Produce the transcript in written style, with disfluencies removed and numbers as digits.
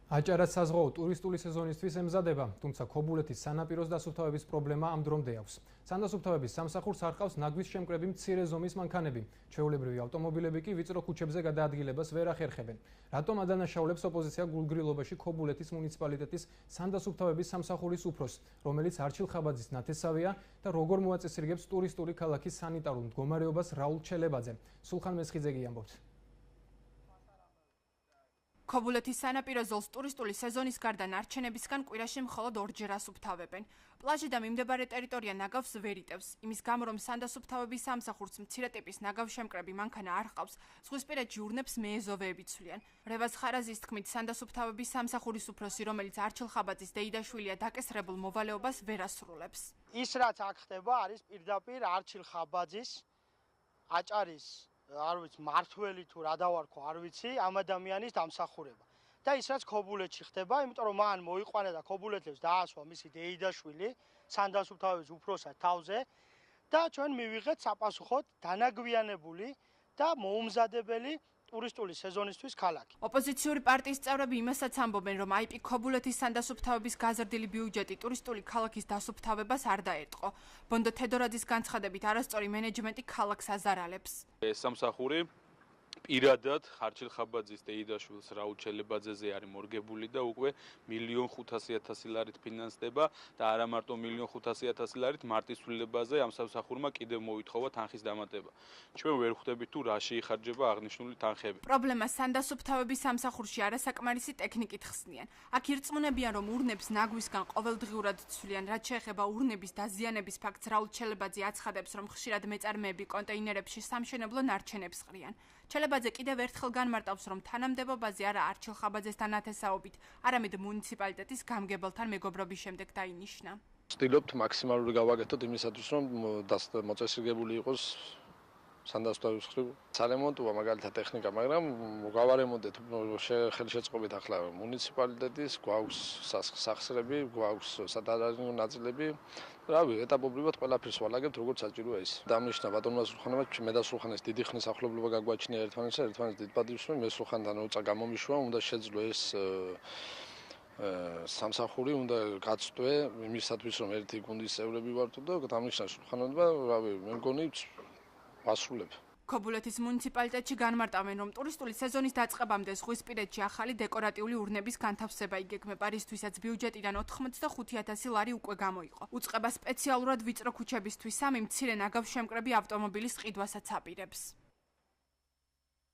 აჭარას საზღვაო ტურისტული სეზონისთვის ემზადება, თუმცა ქობულეთის სანაპიროს დასუფთავების პრობლემა ამ დრომდე აქვს. სანდასუფთავების სამსახურს არ ჰყავს ნაგვის შემკრები მცირე ზომის მანქანები. ჩვეულებრივი ავტომობილები კი ვიწრო ქუჩებზე გადაადგილებას ვერ ახერხებენ. რატომ ადანაშაულებს ოპოზიცია გულგრილობაში ქობულეთის მუნიციპალიტეტის სანდასუფთავების სამსახურის უფროსს, რომელიც არჩილ ხაბაძის ნათესავია და როგორ მოაწესრიგებს ტურისტული ქალაქის სანიტარულ მდგომარეობას რაულ ჩელებაძე. სულხან მესხიძე ამბობს. ქობულეთის სანაპირო ზოლს ტურისტული სეზონის გარდა ნარჩენებისგან კვირაში მხოლოდ ორჯერ ასუფთავებენ. პლაჟი და მიმდებარე ტერიტორია ნაგავს ვერ იტევს. იმის გამო, რომ სანდასუფთავების სამსახურს მცირე ტიპის ნაგავშემკრები მანქანა არ ჰყავს, ზღვისპირეთში ურნებს მეეზოვეები ცვლიან. რევაზ ხარაზის თქმით, სანდასუფთავების სამსახურის უფროსი, რომელიც არჩილ ხაბაძის დეიდაშვილია, დაკისრებულ მოვალეობას ვერ ასრულებს. ის რაც აქ ხდება, არის პირდაპირ არჩილ ხაბაძის აჭარის არ ვიცი მართველი თუ რა დავარქვა არ ვიცი ამ ადამიანის დამსახურება და ის რაც ქობულეთში ხდება, იმიტომ რომ მან მოიყვანა და ქობულეთებს დაასვა მისი დეიდაშვილი სანდასუფთავების უფროსად თავზე და ჩვენ მივიღეთ საპასუხოდ დანაგვიანებული და მოუმზადებელი ტურისტული სეზონისთვის ქალაქი. ოპოზიციური პარტიის წევრები იმასაც ამბობენ, რომ IP ქობულეთის სანდასუფთავების გაზრდილი ბიუჯეტი ტურისტული ქალაქის დასუფთავებას არ დაერტყო. ბონდო თედორაძის განცხადებით, არასწორი მენეჯმენტი ქალაქს აზარალებს. ეს სამსახური პირადად არჩილ ხაბაძის დეიდაშვილს რაულ ჩელებაძეზე არის მორგებული და უკვე 1.500.000 ლარით ფინანსდება და არა მარტო 1.500.000 ლარით მარტის ცვლილებაზე ამ სამსახურმა კიდევ მოითხოვა თანხის დამატება. ჩვენ ვერ ხვდებით თუ რა შეიხარჯება აღნიშნული თანხები. პრობლემას სანდასუფთავების სამსახურში არასაკმარისი ტექნიკით ხსნიან. აქ ირწმუნებიან, რომ ურნებს ნაგვისგან ყოველდღიურად ცვლიან, რაც შეეხება ურნების დაზიანების ფაქტს, რაულ ჩელებაძე აცხადებს, რომ ხშირად მეწარმეები კონტეინერებში სამშენებლო ნარჩენებს ყრიან. ჩელებაძე კიდევ ერთხელ განმარტავს, რომ თანამდებობაზე არა არჩილ ხაბაძესთან ათესაობით, არამედ მუნიციპალიტეტის გამგებელთან მეგობრობის შემდეგ დაინიშნა. ვცდილობთ მაქსიმალური გავაკეთოთ იმისათვის, რომ მოწესრიგებული იყოს სანდასუფთავების მხრივ სარემონტოა მაგალითად ტექნიკა, მაგრამ გავარემონტეთ ხელშეწყობით ახლა მუნიციპალიტეტის, გვაქვს სახსრები, გვაქვს სადარაჯინო ნაწილები. რავი, ეტაპობრივად ყველაფერს ვალაგებთ, როგორც საჭიროა ის. დამნიშნა ბატონმა სულხანმა, მე და სულხანის დიდი ხნის ახლობლობა გაგვაჩნია ერთმანეთს დიდ პატივს, მე სულხანთან უცა გამომიშვა, უნდა შეძლო ეს სამსახური უნდა გაწვდე იმისათვის, რომ ერთი გუნდის წევრები ვართ და დამნიშნა სულხანმა, რავი, მე მგონი ასრულებ. ქობულეთის მუნიციპალიტეტში განმარტავენ, რომ ტურისტული სეზონის დაწყებამდე ზღვისპირეთში ახალი დეკორატიული ურნების განთავსება იგეგმება, რისთვისაც ბიუჯეტიდან 85.000 ლარი უკვე გამოიყო. უწყება სპეციალურად ვიწრო ქუჩებისთვის, სამი მცირე ნაგავშემკრები ავტომობილის ყიდვასაც აპირებს.